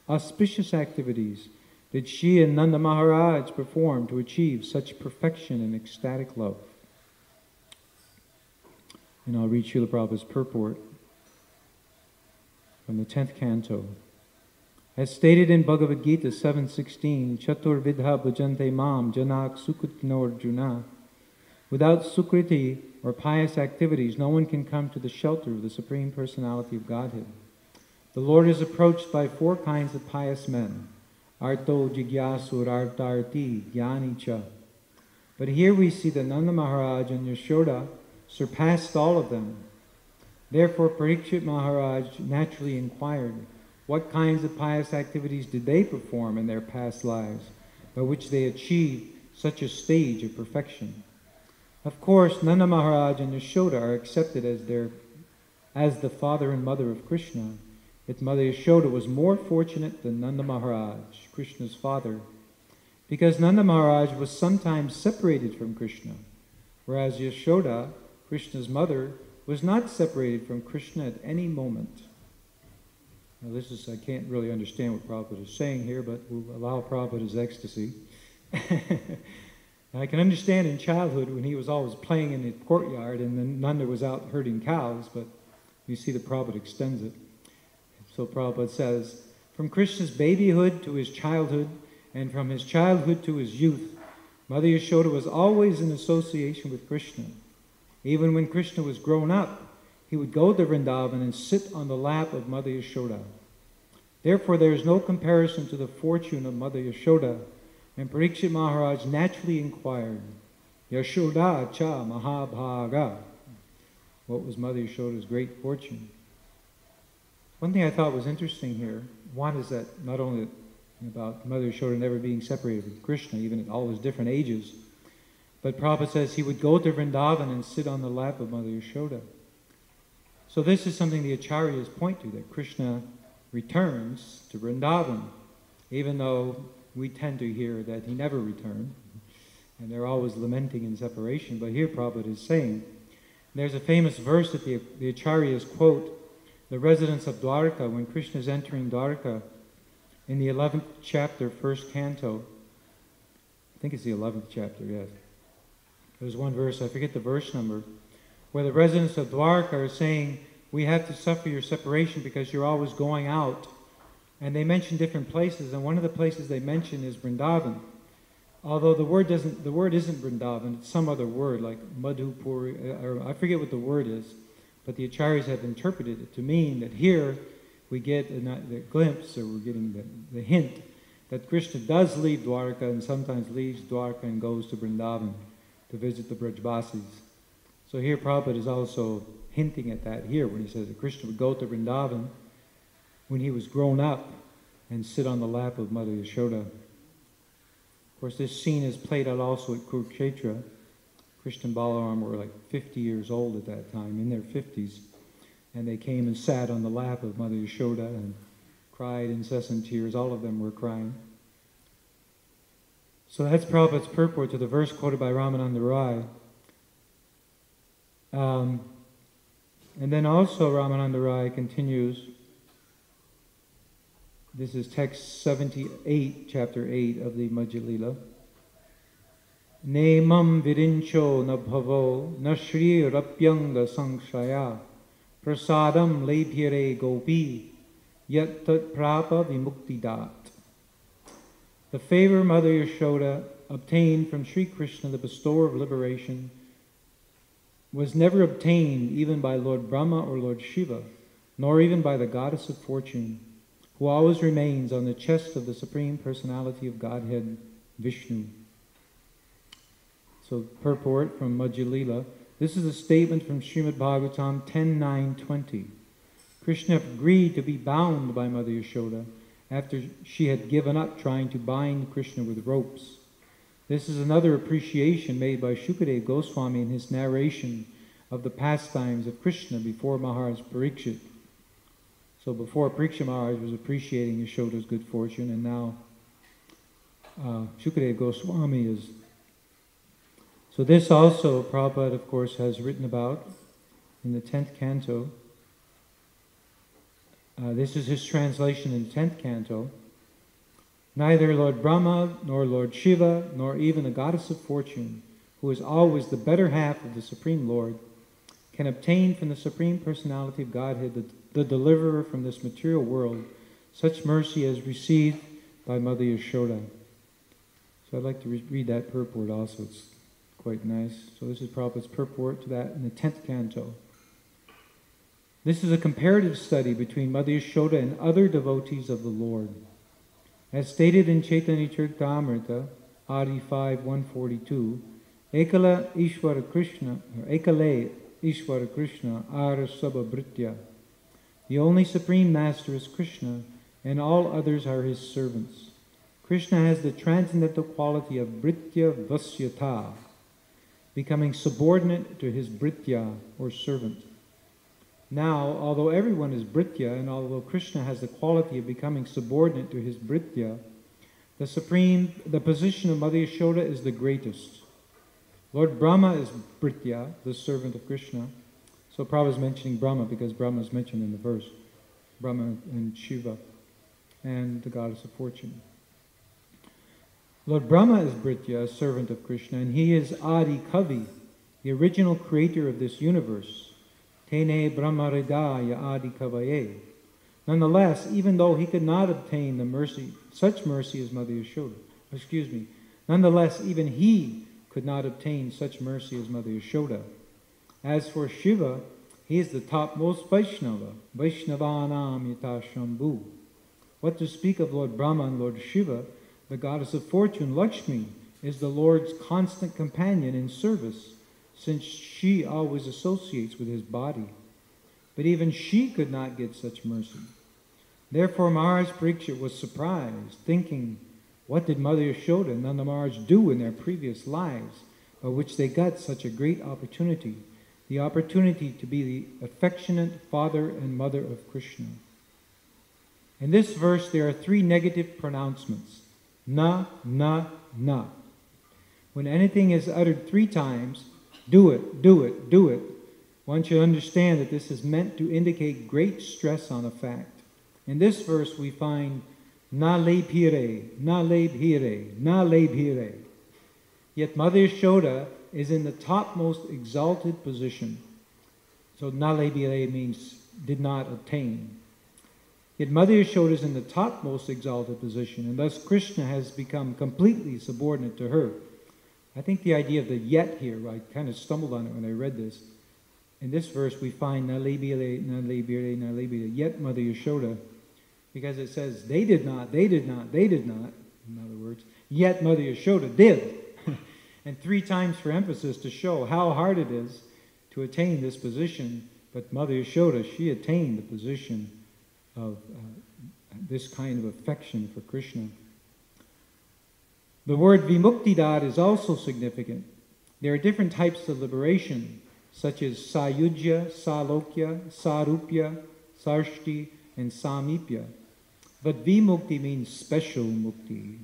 Speaker 3: auspicious activities did she and Nanda Maharaj perform to achieve such perfection in ecstatic love? And I'll read Srila Prabhupada's purport from the 10th canto. As stated in Bhagavad Gita 7.16, Chatur vidha bhajante mam janak sukritinor juna. Without sukriti or pious activities, no one can come to the shelter of the Supreme Personality of Godhead. The Lord is approached by 4 kinds of pious men, arto, jigyasur, artarti, jnani cha. But here we see that Nanda Maharaj and Yashoda surpassed all of them. Therefore, Parikshit Maharaj naturally inquired, what kinds of pious activities did they perform in their past lives, by which they achieved such a stage of perfection? Of course, Nanda Maharaj and Yashoda are accepted as the father and mother of Krishna. Yet Mother Yashoda was more fortunate than Nanda Maharaj, Krishna's father, because Nanda Maharaj was sometimes separated from Krishna, whereas Yashoda, Krishna's mother, was not separated from Krishna at any moment. Now I can't really understand what Prabhupada is saying here, but we'll allow Prabhupada's ecstasy. I can understand in childhood when he was always playing in the courtyard and then Nanda was out herding cows, but you see that Prabhupada extends it. So Prabhupada says, from Krishna's babyhood to his childhood, and from his childhood to his youth, Mother Yashoda was always in association with Krishna. Even when Krishna was grown up, he would go to Vrindavan and sit on the lap of Mother Yashoda. Therefore, there is no comparison to the fortune of Mother Yashoda, and Parikshit Maharaj naturally inquired, Yashoda cha mahabhaga. What was Mother Yashoda's great fortune? One thing I thought was interesting here, one is that not only about Mother Yashoda never being separated from Krishna, even at all his different ages, but Prabhupada says he would go to Vrindavan and sit on the lap of Mother Yashoda. So this is something the Acharyas point to, that Krishna returns to Vrindavan, even though we tend to hear that he never returned, and they're always lamenting in separation. But here Prabhupada is saying There's a famous verse that the Acharyas quote, the residents of Dwarka, when Krishna is entering Dwarka in the 11th chapter, 1st canto. I think it's the 11th chapter, yes. There's one verse, I forget the verse number, where the residents of Dwarka are saying, we have to suffer your separation because you're always going out. And they mention different places, and one of the places they mention is Vrindavan. Although the word isn't Vrindavan, it's some other word like Madhupur, or I forget what the word is, but the Acharyas have interpreted it to mean that here we get the glimpse, or we're getting the hint, that Krishna does leave Dwarka and sometimes leaves Dwarka and goes to Vrindavan to visit the Brajbasis. So here Prabhupada is also hinting at that here when he says that Krishna would go to Vrindavan when he was grown up and sit on the lap of Mother Yashoda. Of course, this scene is played out also at Kurukshetra. Krishna and Balaram were like 50 years old at that time, in their 50s, and they came and sat on the lap of Mother Yashoda and cried incessant tears. All of them were crying. So that's Prabhupada's purport to the verse quoted by Ramananda Rai. And then also Ramananda Rai continues, this is text 78, chapter 8 of the Madhya Lila. Ne mam virincho na bhavo na shri rapyanga sankshaya prasadam lebhyare gopi yat tat prapa vimukti dat. The favor Mother Yashoda obtained from Sri Krishna, the bestower of liberation, was never obtained even by Lord Brahma or Lord Shiva, nor even by the goddess of fortune, who always remains on the chest of the Supreme Personality of Godhead, Vishnu. So, purport from Madhya Lila. This is a statement from Srimad Bhagavatam 10.9.20. Krishna agreed to be bound by Mother Yashoda after she had given up trying to bind Krishna with ropes. This is another appreciation made by Shukadeva Goswami in his narration of the pastimes of Krishna before Maharaj Parikshit. So before Parikshit Maharaj was appreciating Yashoda's good fortune, and now Shukadeva Goswami is. So this also Prabhupada, of course, has written about in the 10th canto. This is his translation in the 10th canto. Neither Lord Brahma, nor Lord Shiva, nor even the goddess of fortune, who is always the better half of the Supreme Lord, can obtain from the Supreme Personality of Godhead, the deliverer from this material world, such mercy as received by Mother Yashoda. So I'd like to read that purport also. It's quite nice. So this is Prabhupada's purport to that in the 10th canto. This is a comparative study between Mother Yashoda and other devotees of the Lord. As stated in Chaitanya Charitamrita, Adi 5.142, Ekala Ishvara Krishna, or Ekale Ishvara Krishna, Ara Sabha Britya. The only Supreme Master is Krishna, and all others are his servants. Krishna has the transcendental quality of Britya Vasyata, becoming subordinate to his Britya, or servant. Now, although everyone is Britya, and although Krishna has the quality of becoming subordinate to his Britya, the position of Mother Yashoda is the greatest. Lord Brahma is Britya, the servant of Krishna. So Prabhupada is mentioning Brahma because Brahma is mentioned in the verse. Brahma and Shiva and the goddess of fortune. Lord Brahma is Britya, a servant of Krishna, and he is Adi Kavi, the original creator of this universe. Tene Brahmaridaya Adi Kavaye. Nonetheless, even though he could not obtain the mercy, such mercy as Mother Yashoda, nonetheless, even he could not obtain such mercy as Mother Yashoda. As for Shiva, he is the topmost Vaishnava, Vaishnavanam Yata Shambhu. What to speak of Lord Brahma and Lord Shiva, the goddess of fortune, Lakshmi, is the Lord's constant companion in service, since she always associates with his body. But even she could not get such mercy. Therefore Maharaj Parikshit was surprised, thinking, what did Mother Yashoda and Nanda Maharaj do in their previous lives, by which they got such a great opportunity, the opportunity to be the affectionate father and mother of Krishna. In this verse there are 3 negative pronouncements. Na, na, na. When anything is uttered 3 times, do it, do it, do it, one should understand that this is meant to indicate great stress on a fact. In this verse we find na lebhire, na lebhire, na lebhire. Yet Mother Yashoda is in the topmost exalted position. So na lebhire means did not obtain. Yet Mother Yashoda is in the topmost exalted position, and thus Krishna has become completely subordinate to her. I think the idea of the yet here, I kind of stumbled on it when I read this. In this verse we find na lebhire, na lebhire, na lebhire, yet Mother Yashoda, because it says they did not, they did not, they did not, in other words, yet Mother Yashoda did. And 3 times for emphasis to show how hard it is to attain this position. But Mother Yashoda, she attained the position of this kind of affection for Krishna. The word vimuktidad is also significant. There are different types of liberation, such as sayujya, salokya, sarupya, sarshti, and samipya. But vimukti means special mukti.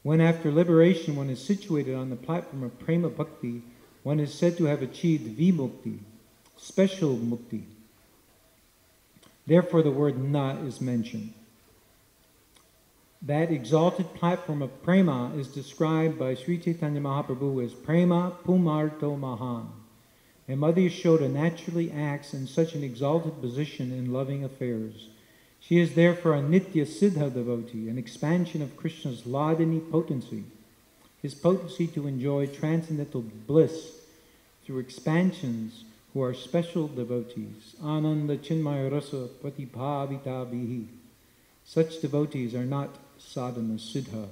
Speaker 3: When after liberation one is situated on the platform of prema bhakti, one is said to have achieved vimukti, special mukti. Therefore the word na is mentioned. That exalted platform of prema is described by Sri Chaitanya Mahaprabhu as prema pumarto mahan. And Mother Yashoda naturally acts in such an exalted position in loving affairs. She is therefore a Nitya Siddha devotee, an expansion of Krishna's Ladini potency, his potency to enjoy transcendental bliss through expansions who are special devotees. Ananda Chinmaya Rasa Pratibhavita Bihi. Such devotees are not sadhana siddha.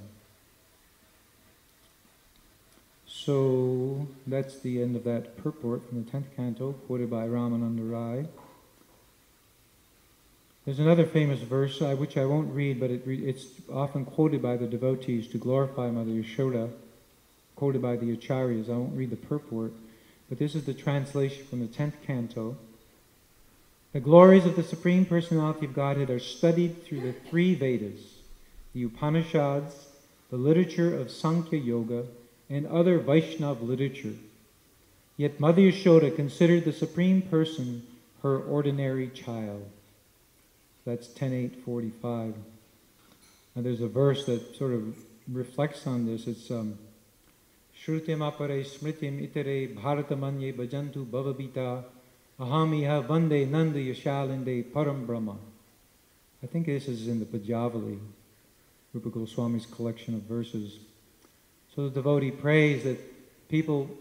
Speaker 3: So that's the end of that purport from the 10th canto, quoted by Ramananda Rai. There's another famous verse, which I won't read, but it's often quoted by the devotees to glorify Mother Yashoda, quoted by the acharyas. I won't read the purport, but this is the translation from the 10th canto. The glories of the Supreme Personality of Godhead are studied through the 3 Vedas, the Upanishads, the literature of Sankhya Yoga, and other Vaishnava literature. Yet Mother Yashoda considered the Supreme Person her ordinary child. That's 10.8.45. And there's a verse that sort of reflects on this. It's Shrutim apare smritim itere bharatamanye bhajantu bhavabita ahamiha vande nanda yashalinde param brahma. I think this is in the Pajavali, Rupa Goswami's collection of verses. So the devotee prays that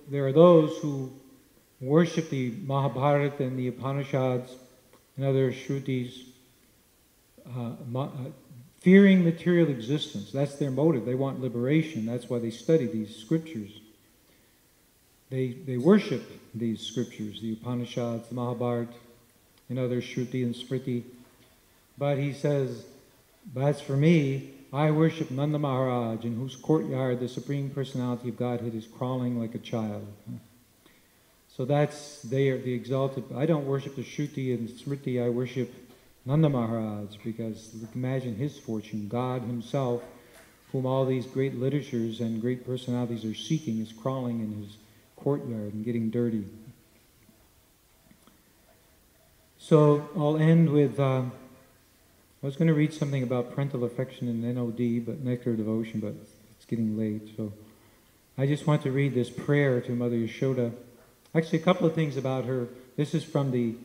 Speaker 3: there are those who worship the Mahabharata and the Upanishads and other Shrutis, fearing material existence. That's their motive. They want liberation. That's why they study these scriptures. They worship these scriptures, the Upanishads, the Mahabharata, and other Shruti and Smriti. But he says, but as for me, I worship Nanda Maharaj, in whose courtyard the Supreme Personality of Godhead is crawling like a child. So they are the exalted. I don't worship the Shruti and Smriti, I worship Nanda Maharaj, because imagine his fortune. God himself, whom all these great literatures and great personalities are seeking, is crawling in his courtyard and getting dirty. So I'll end with, I was going to read something about parental affection and NOD, but nectar of devotion, but it's getting late. So I just want to read this prayer to Mother Yashoda. Actually, a couple of things about her. This is from the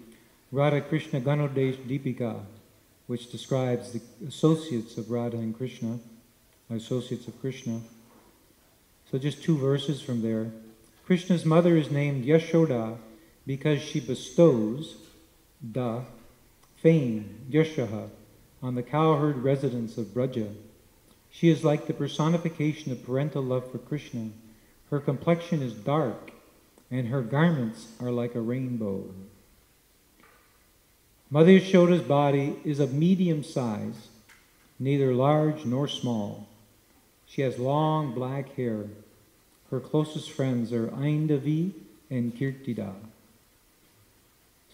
Speaker 3: Radha Krishna Ganodesh Deepika, which describes the associates of Radha and Krishna, associates of Krishna. So just 2 verses from there. Krishna's mother is named Yashoda because she bestows fame, Yashaha, on the cowherd residents of Braja. She is like the personification of parental love for Krishna. Her complexion is dark, and her garments are like a rainbow. Mother Yashoda's body is of medium size, neither large nor small. She has long black hair. Her closest friends are Aindavi and Kirtida.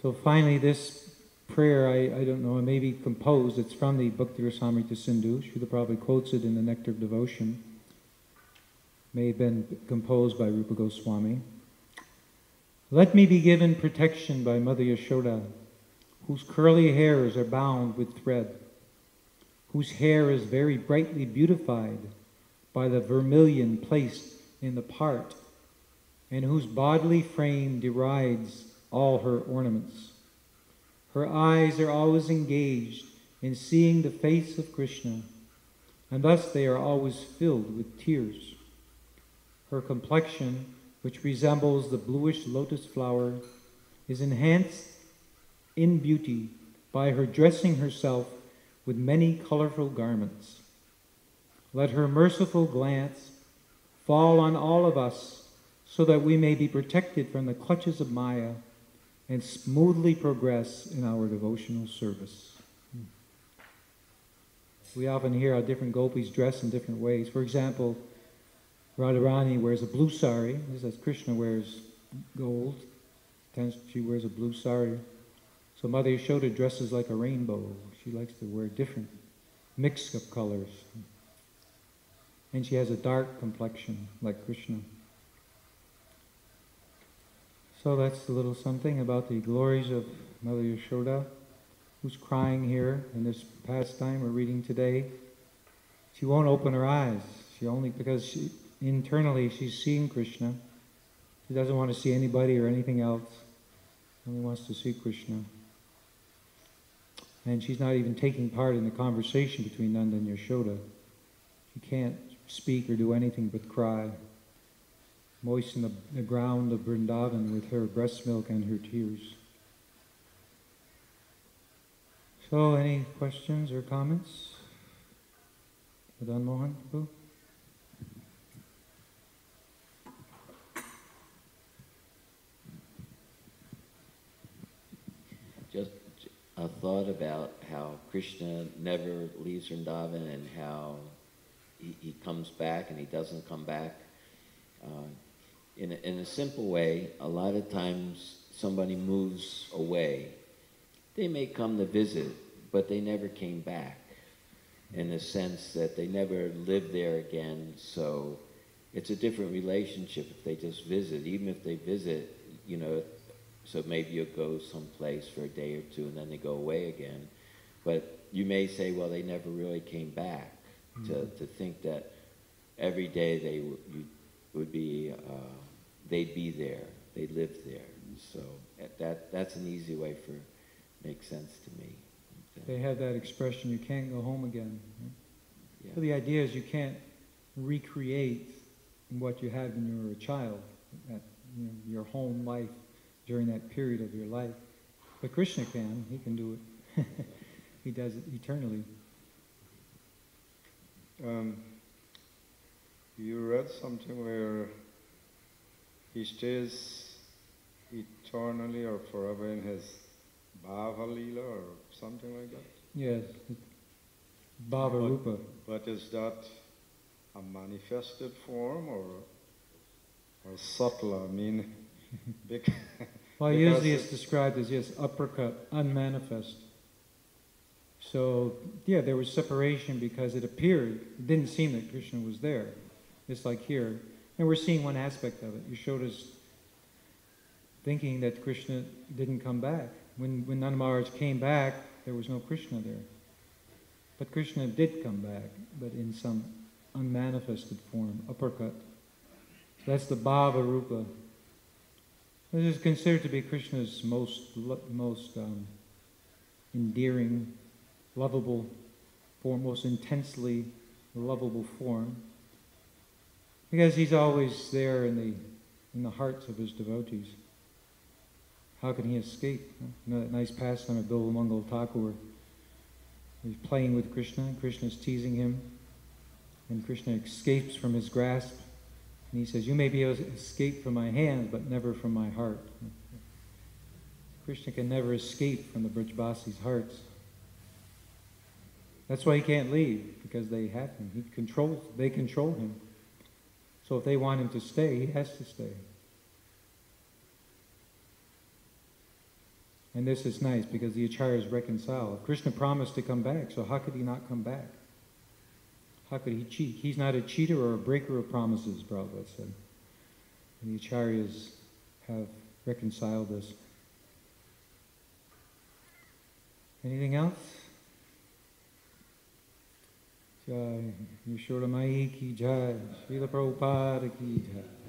Speaker 3: So finally, this prayer, I don't know, it may be composed. It's from the Bhakti Rasamrita Sindhu. Srila probably quotes it in the Nectar of Devotion. May have been composed by Rupa Goswami. Let me be given protection by Mother Yashoda, whose curly hairs are bound with thread, whose hair is very brightly beautified by the vermilion placed in the part, and whose bodily frame derides all her ornaments. Her eyes are always engaged in seeing the face of Krishna, and thus they are always filled with tears. Her complexion, which resembles the bluish lotus flower, is enhanced in beauty by her dressing herself with many colorful garments. Let her merciful glance fall on all of us so that we may be protected from the clutches of Maya and smoothly progress in our devotional service. We often hear how different gopis dress in different ways. For example, Radharani wears a blue sari. This is Krishna wears gold. She wears a blue sari. So Mother Yashoda dresses like a rainbow. She likes to wear different mix of colors. And she has a dark complexion like Krishna. So that's a little something about the glories of Mother Yashoda, who's crying here in this pastime we're reading today. She won't open her eyes. Because internally she's seeing Krishna. She doesn't want to see anybody or anything else. She only wants to see Krishna. And she's not even taking part in the conversation between Nanda and Yashoda. She can't speak or do anything but cry, moisten the ground of Vrindavan with her breast milk and her tears. So, any questions or comments? Madan Mohan, Prabhu?
Speaker 4: Just a thought about how Krishna never leaves Vrindavan and how he comes back and he doesn't come back. In a simple way, a lot of times somebody moves away. They may come to visit, but they never came back, in the sense that they never lived there again. So it's a different relationship if they just visit. Even if they visit, so maybe you'll go someplace for a day or two and then they go away again. But you may say, well, they never really came back. Mm-hmm. To think that every day they'd be there, they lived there. And so that's an easy way for makes sense to me.
Speaker 3: They have that expression, you can't go home again. Right?
Speaker 4: Yeah.
Speaker 3: So the idea is you can't recreate what you had when you were a child, your home life during that period of your life. But Krishna can, he can do it. He does it eternally.
Speaker 5: You read something where he stays eternally or forever in his Bhava Leela or something like that?
Speaker 3: Yes, Bhava Rupa.
Speaker 5: But is that a manifested form or subtle? I mean,
Speaker 3: well, usually it's described as, yes, uppercut, unmanifest. So, yeah, there was separation because it appeared, it didn't seem that Krishna was there, just like here. And we're seeing one aspect of it. You showed us thinking that Krishna didn't come back. When Nanda Maharaj came back, there was no Krishna there. But Krishna did come back, but in some unmanifested form, uppercut. So that's the Bhava Rupa. This is considered to be Krishna's most endearing, lovable form, most intensely lovable form, because he's always there in the hearts of his devotees. How can he escape? That nice pastime of Bilva Mangal Thakur. He's playing with Krishna, and Krishna's teasing him, and Krishna escapes from his grasp, and he says, "You may be able to escape from my hands, but never from my heart." Krishna can never escape from the Brajbasis' hearts. That's why he can't leave, because they have him. They control him. So if they want him to stay, he has to stay. And this is nice, because the acharyas reconcile. Krishna promised to come back, so how could he not come back? How could he cheat? He's not a cheater or a breaker of promises, Prabhupada said. And the acharyas have reconcile this. Anything else? Jai Yashoda Mai ki jai, Srila Prabhupada ki jai.